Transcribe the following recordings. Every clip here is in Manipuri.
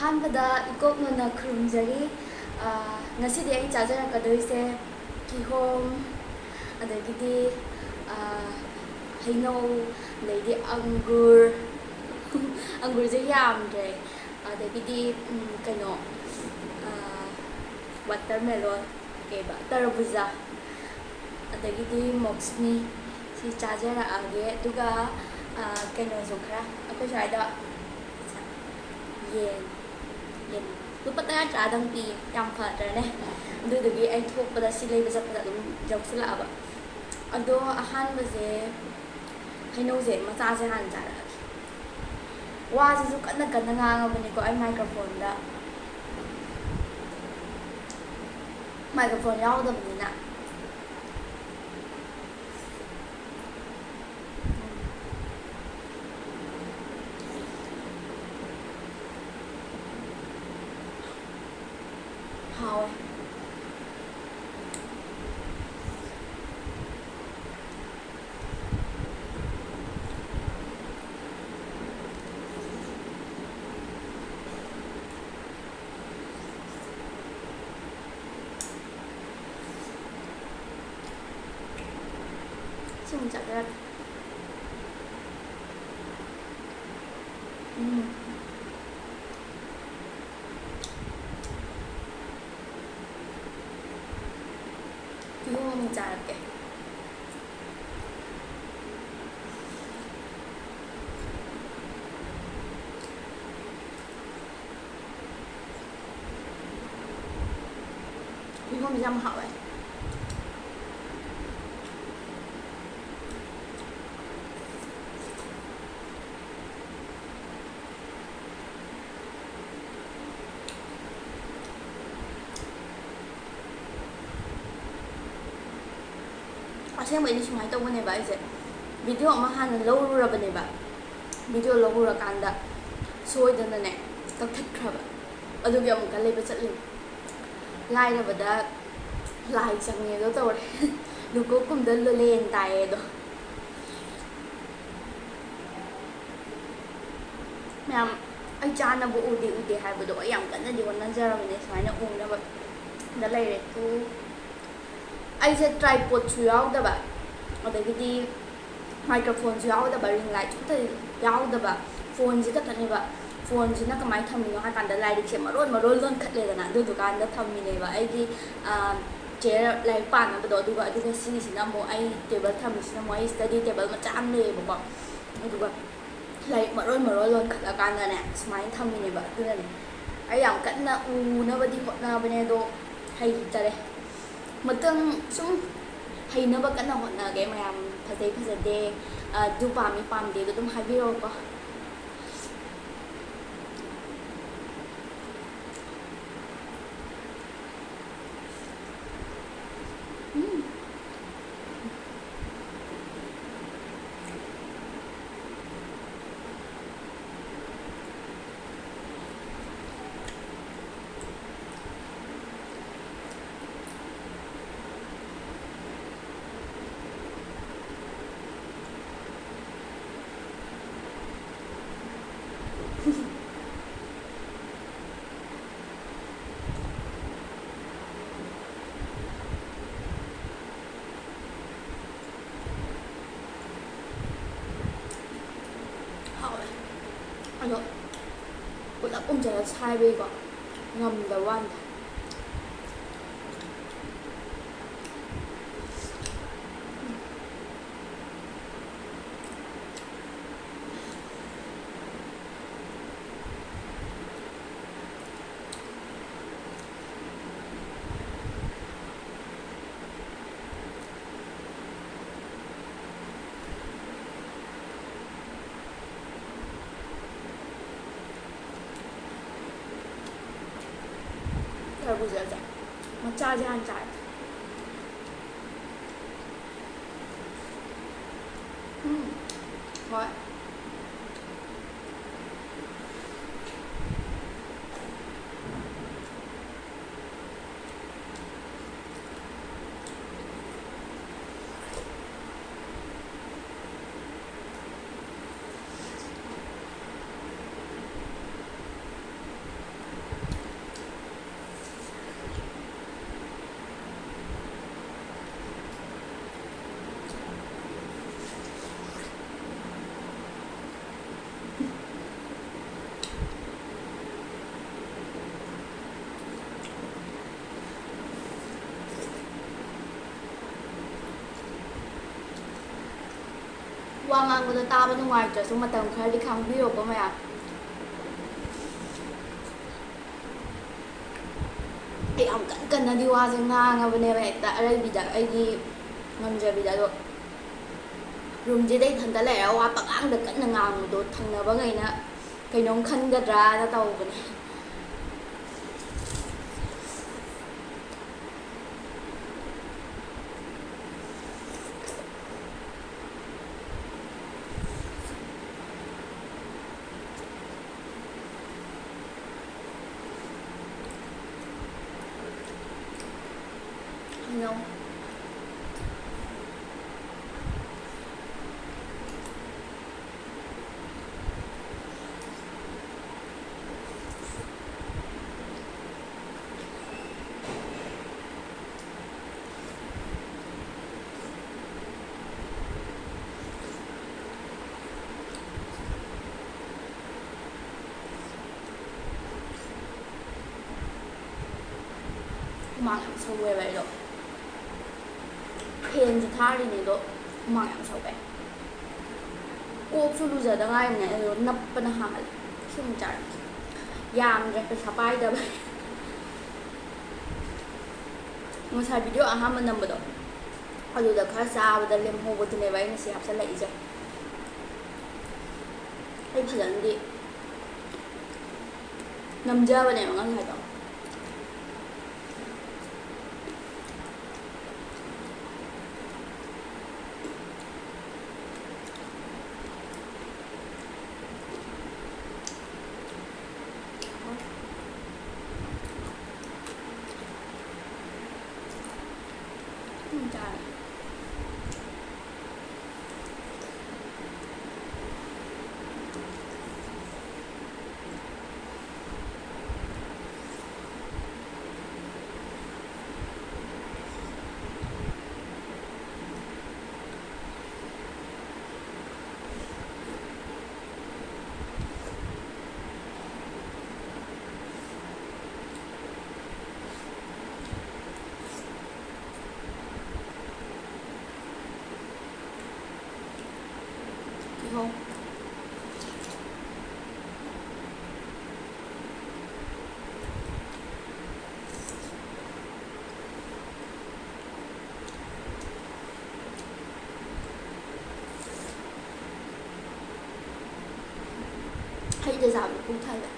ꯑꯍꯥꯟꯕꯗ ꯏꯀꯣꯛꯅꯅ ꯈꯨꯔꯨꯝꯖꯔꯤ ꯉꯁꯤꯗꯤ ꯑꯩ ꯆꯥꯖꯔꯛꯀꯗꯣꯏꯁꯦ ꯀꯤꯍꯣꯝ ꯑꯗꯒꯤꯗꯤ ꯍꯩꯅꯧ ꯑꯗꯩꯗꯤ ꯑꯪꯒꯨꯔ ꯑꯪꯒꯨꯔꯁꯦ ꯌꯥꯝꯗ꯭ꯔꯦ ꯑꯗꯒꯤꯗꯤ ꯀꯩꯅꯣ ꯋꯥꯇꯔꯃꯦꯂꯣꯟ ꯀꯩꯕ ꯇꯔꯕꯨꯖꯥ ꯑꯗꯒꯤꯗꯤ ꯃꯣꯛꯁꯃꯤ ꯁꯤ ꯆꯥꯖꯔꯛꯑꯒꯦ ꯑꯗꯨꯒ ꯀꯩꯅꯣꯁꯨ ꯈꯔ ꯑꯩꯈꯣꯏ ꯁ꯭ꯋꯥꯏꯗ ꯌꯦꯟ ꯂꯨꯄꯥ 10 ꯄꯤ ꯌꯥꯝ ꯐꯗ꯭ꯔꯅꯦ ꯑꯗꯨꯗꯨꯒꯤ ꯑꯩ ꯊꯣꯛꯄꯗ ꯁꯤ ꯂꯩꯕ ꯆꯠꯄꯗ ꯑꯗꯨꯝ ꯌꯧꯁꯤꯜꯂꯛꯑꯕ ꯑꯗꯣ ꯑꯍꯥꯟꯕꯁꯦ ꯍꯩꯅꯧꯁꯦ ꯃꯆꯥꯁꯦ ꯍꯥꯟꯅ ꯆꯥꯔꯛꯑꯒꯦ ꯋꯥꯁꯤꯁꯨ ꯀꯟꯅ ꯀꯟꯅ ꯉꯥꯡꯉꯕꯅꯤꯀꯣ ꯑꯩ ꯃꯥꯏꯀ꯭ꯔꯣꯐꯣꯟ ꯌꯥꯎꯗꯕꯅꯤꯅ ꯍꯥꯎꯋꯦ ꯁꯨꯝ ꯆꯥꯖꯔꯛꯀꯦ ꯀꯤꯍꯣꯝ ꯑꯃꯨꯛ ꯆꯥꯔꯛꯀꯦ ꯀꯤꯍꯣꯝꯁꯦ ꯌꯥꯝ ꯍꯥꯎꯋꯦ ꯑꯁꯦꯡꯕꯩꯗꯤ ꯁꯨꯃꯥꯏꯅ ꯇꯧꯕꯅꯦꯕ ꯑꯩꯁꯦ ꯚꯤꯗꯤꯑꯣ ꯑꯃ ꯍꯥꯟꯅ ꯂꯧꯔꯨꯔꯕꯅꯦꯕ ꯚꯤꯗꯤꯑꯣ ꯂꯧꯔꯨꯔꯀꯥꯟꯗ ꯁꯣꯏꯗꯅꯅꯦ ꯀꯛꯊꯠꯈ꯭ꯔꯕ ꯑꯗꯨꯒꯤ ꯑꯃꯨꯛꯀ ꯂꯩꯕ ꯆꯠꯂꯤꯅꯤ ꯂꯥꯏꯔꯕꯗ ꯂꯥꯏ ꯆꯪꯉꯦꯗꯣ ꯇꯧꯔꯦ ꯂꯨꯀꯣꯛꯀꯨꯝꯗ ꯂꯦꯟ ꯇꯥꯏꯌꯦꯗꯣ ꯃꯌꯥꯝ ꯑꯩ ꯆꯥꯅꯕ ꯎꯗꯦ ꯍꯥꯏꯕꯗꯣ ꯑꯩ ꯌꯥꯝ ꯀꯟꯅꯗꯤ ꯍꯣꯠꯅꯖꯔꯕꯅꯦ ꯁꯨꯃꯥꯏꯅ ꯎꯅꯕ ꯗ ꯂꯩꯔꯦ ꯑꯩꯁꯦ ꯇ꯭ꯔꯥꯏꯄꯣꯠꯁꯨ ꯌꯥꯎꯗꯕ ꯑꯗꯒꯤꯗꯤ ꯃꯥꯏꯀ꯭ꯔꯣꯐꯣꯟꯁꯨ ꯌꯥꯎꯗꯕ ꯔꯤꯡ ꯂꯥꯏꯠꯁꯨ ꯑꯝꯇ ꯌꯥꯎꯗꯕ ꯐꯣꯟꯁꯤ ꯈꯛꯇꯅꯦꯕ ꯐꯣꯟꯁꯤꯅ ꯀꯃꯥꯏꯅ ꯊꯝꯃꯤꯅꯣ ꯍꯥꯏꯀꯥꯟꯗ ꯂꯥꯏꯔꯤꯛꯁꯦ ꯃꯔꯣꯜ ꯂꯣꯟꯈꯠꯂꯦꯗꯅ ꯑꯗꯨꯗꯨꯀꯥꯟꯗ ꯊꯝꯃꯤꯅꯦꯕ ꯑꯩꯒꯤ ꯆꯦꯌꯔ ꯂꯥꯏꯔꯤꯛ ꯄꯥꯅꯕꯗꯣ ꯑꯗꯨꯒ ꯁꯤꯒꯤꯁꯤꯅ ꯑꯃꯨꯛ ꯑꯩ ꯇꯦꯕꯜ ꯊꯝꯃꯤꯁꯤꯅ ꯑꯃꯨꯛ ꯑꯩ ꯁ꯭ꯇꯗꯤ ꯇꯦꯕꯜ ꯃꯆꯥ ꯑꯃ ꯂꯩꯌꯦꯕꯀꯣ ꯑꯗꯨꯒ ꯂꯥꯏꯔꯤꯛ ꯃꯔꯣꯜ ꯂꯣꯟꯈꯠꯂꯀꯥꯟꯗꯅꯦ ꯁꯨꯃꯥꯏꯅ ꯊꯝꯃꯤꯅꯦꯕ ꯑꯗꯨꯅꯅꯦ ꯑꯩ ꯌꯥꯝ ꯀꯟꯅ ꯎꯅꯕꯗꯤ ꯍꯣꯠꯅꯕꯅꯦ ꯑꯗꯣ ꯍꯩꯇꯔꯦ ꯃꯇꯪ ꯁꯨꯝ ꯍꯩꯅꯕ ꯀꯟꯅ ꯍꯣꯠꯅꯒꯦ ꯃꯌꯥꯝ ꯐꯖꯩ ꯐꯖꯗꯦ ꯑꯗꯨ ꯄꯥꯝꯃꯤ ꯄꯥꯝꯗꯦꯗꯣ ꯑꯗꯨꯝ ꯍꯥꯏꯕꯤꯔꯛꯑꯣꯀꯣ ꯍꯥꯎꯋꯦ ꯑꯗꯣ ꯄꯨꯂꯞ ꯎꯝꯖꯜꯂ ꯁꯥꯏꯕꯩꯀꯣ ꯉꯝꯗꯕ ꯋꯥꯅꯤꯗ तरबूजाचे मचाजे हान चाय Rồi Wa nganggudo taba nungaitrasu matam khardi khangbiyo ko maya. Ay am kan na di wa jeng ngangabane ba hekta araibida aigi ngamjabida do room jidai thanda laira wa pangangda kan ngangdo thangnaba ngaina kainom khangadra na tawbane. No. Mang am so we vậy rồi. 팬지 타리니도 망 양서배 꼭 술루자 당하였네 나쁜 할 힘잘 얌제 그 사바이다 ngusai video aham namdo aduda khar saabada lem hobotune bai na siap sala ije ai phajan di namja bane ngang hai do Trời. Không hay để giảm được cũng thay vậy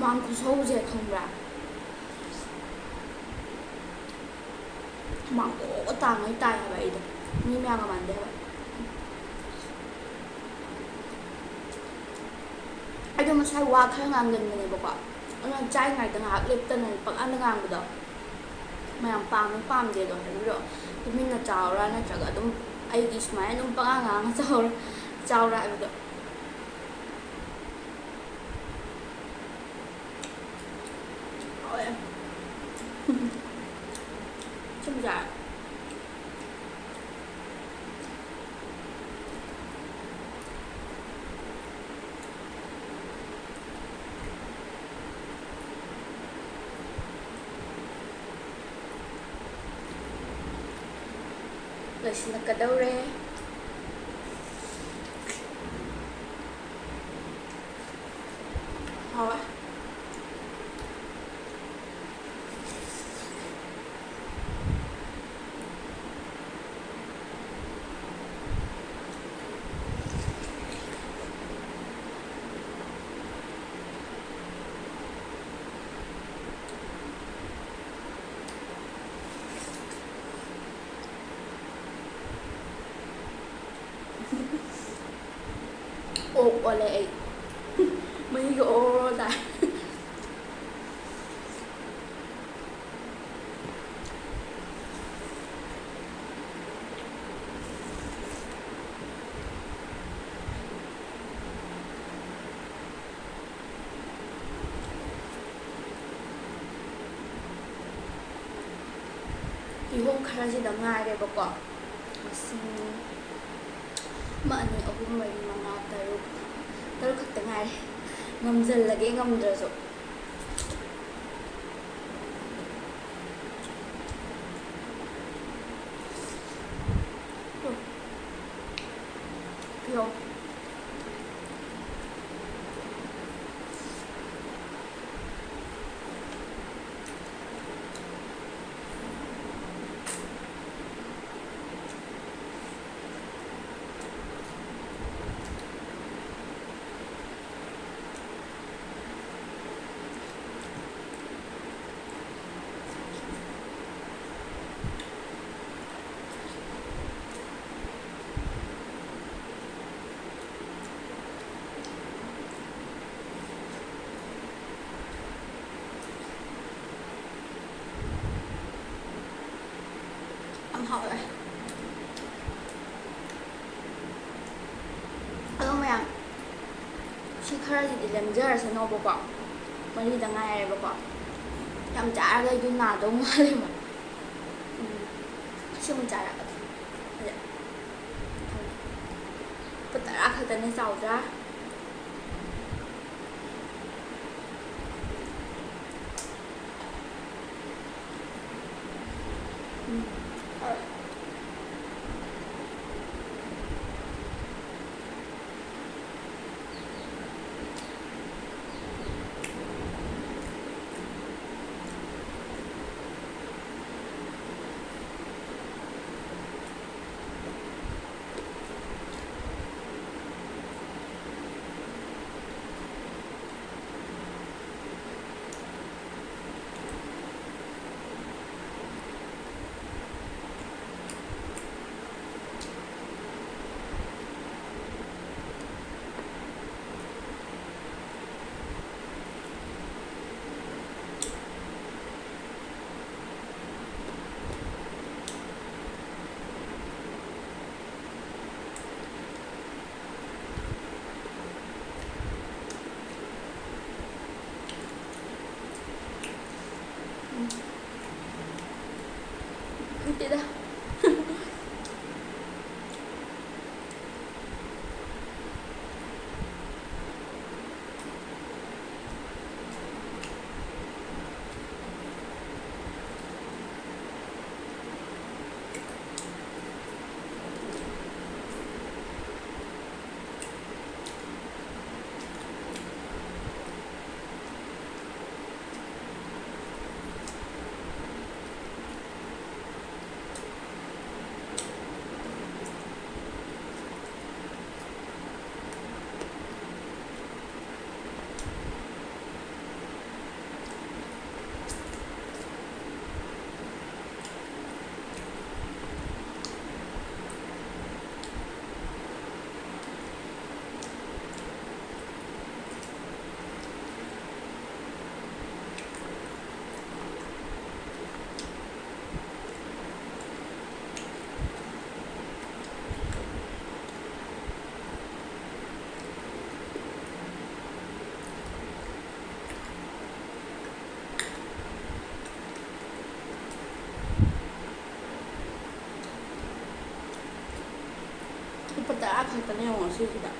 mang 구서우지 không mang ổ tàng ấy tay vậy đó như mèo mà bạn đấy vậy ai cho mà sai qua khai ngang gần này bảo anh trai ngày từng hạt lip tên này bằng ăn ngang được mày làm pam gì rồi hiểu rồi thì mình là chào ra nó chào cả đúng ai đi máy đúng bằng ăn ngang chào lại được 좀 잘. Lời xin là đâu re. Thôi. Ồ, oleh mấy cái ô tại ꯀꯤꯍꯣꯝ ꯈꯔꯁꯤꯗ ꯉꯥꯏꯔꯦꯕꯀꯣ ꯃꯁꯤꯡ 1 2 3 4 5 6 ꯈꯛꯇ ꯉꯥꯏꯔꯦ ꯉꯝꯖꯜꯂꯒꯦ ꯉꯝꯗ꯭ꯔꯁꯨ ꯀꯤꯍꯣꯝ ꯌꯥꯝ ꯍꯥꯎꯋꯦ ꯑꯗꯣ ꯃꯌꯥꯝ ꯁꯤ ꯈꯔꯁꯤꯗꯤ ꯂꯦꯝꯖꯔꯁꯅꯣꯕꯀꯣ 4ꯗ ꯉꯥꯏꯔꯦꯕꯀꯣ ꯌꯥꯝ ꯆꯥꯔꯒ ꯑꯩꯗꯣ ꯅꯥꯗꯧ ꯃꯥꯜꯂꯦꯕ ꯁꯤꯃꯨꯛ ꯆꯥꯔꯛꯑꯗꯤ ꯂꯨꯄꯥ 10 ꯈꯛꯇꯅꯦ ꯆꯥꯎꯗ꯭ꯔꯥ ꯈꯪꯗꯦꯗ ꯂꯨꯄꯥ 10 ꯈꯛꯇꯅꯦ ꯌꯦꯡꯉꯣ ꯁꯤꯁꯤꯗ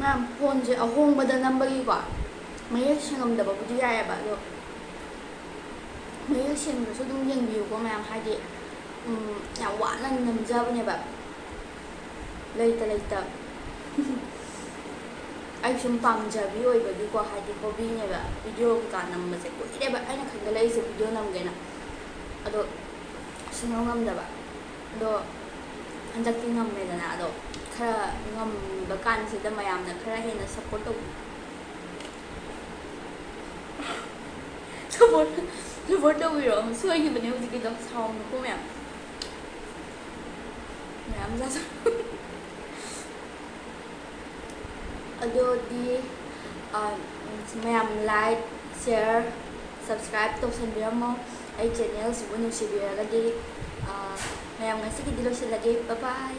ꯃꯌꯥꯝ ꯐꯣꯟꯁꯦ ꯑꯍꯣꯡꯕꯗ ꯅꯝꯕꯒꯤꯀꯣ ꯃꯌꯦꯛ ꯁꯦꯡꯉꯝꯗꯕꯕꯨꯗꯤ ꯌꯥꯏꯑꯕ ꯑꯗꯣ ꯃꯌꯦꯛ ꯁꯦꯡꯕꯁꯨ ꯑꯗꯨꯝ ꯌꯦꯡꯕꯤꯌꯨꯀꯣ ꯃꯌꯥꯝ ꯍꯥꯏꯗꯤ ꯌꯥꯝ ꯋꯥꯅ ꯅꯝꯖꯕꯅꯦꯕ ꯂꯩꯇ ꯂꯩꯇ ꯑꯩ ꯁꯨꯝ ꯄꯥꯝꯖꯕꯤ ꯑꯣꯏꯕꯒꯤꯀꯣ ꯍꯥꯏꯗꯤ ꯍꯣꯕꯤꯅꯦꯕ ꯚꯤꯗꯤꯑꯣ ꯀꯩꯀꯥ ꯅꯝꯕꯁꯦ ꯀꯨꯏꯔꯦꯕ ꯑꯩꯅ ꯈꯟꯒꯠꯂꯛꯏꯁꯦ ꯚꯤꯗꯤꯑꯣ ꯅꯝꯒꯦꯅ ꯑꯗꯣ ꯁꯨꯡꯉꯝ ꯉꯝꯗꯕ ꯑꯗꯣ ꯍꯟꯗꯛꯇꯤ ꯉꯝꯃꯦꯗꯅ ꯑꯗꯣ ꯈꯔ ꯉꯝꯕ ꯀꯥꯟꯁꯤꯗ ꯃꯌꯥꯝꯅ ꯈꯔ ꯍꯦꯟꯅ ꯁꯞꯄꯣꯔꯠ ꯇꯧꯕꯤꯔꯣ ꯁꯣꯏꯈꯤꯕꯅꯦ ꯍꯧꯖꯤꯛꯀꯤꯗꯣ ꯁꯥꯎꯟꯗꯨꯀꯣ ꯃꯌꯥꯝ ꯑꯗꯨꯗꯤ ꯃꯌꯥꯝ ꯂꯥꯏꯛ ꯁꯤꯌꯔ ꯁꯕꯁꯀ꯭ꯔꯥꯏꯕ ꯇꯧꯁꯟꯕꯤꯔꯝꯃꯣ ꯑꯩ ꯆꯦꯅꯦꯜꯁꯤꯕꯨ ꯅꯨꯡꯁꯤꯕꯤꯔꯒꯗꯤ ꯃꯌꯥꯝ ꯉꯁꯤꯒꯤꯗꯤ ꯂꯣꯏꯁꯤꯜꯂꯒꯦ ꯕꯥꯏ ꯕꯥꯏ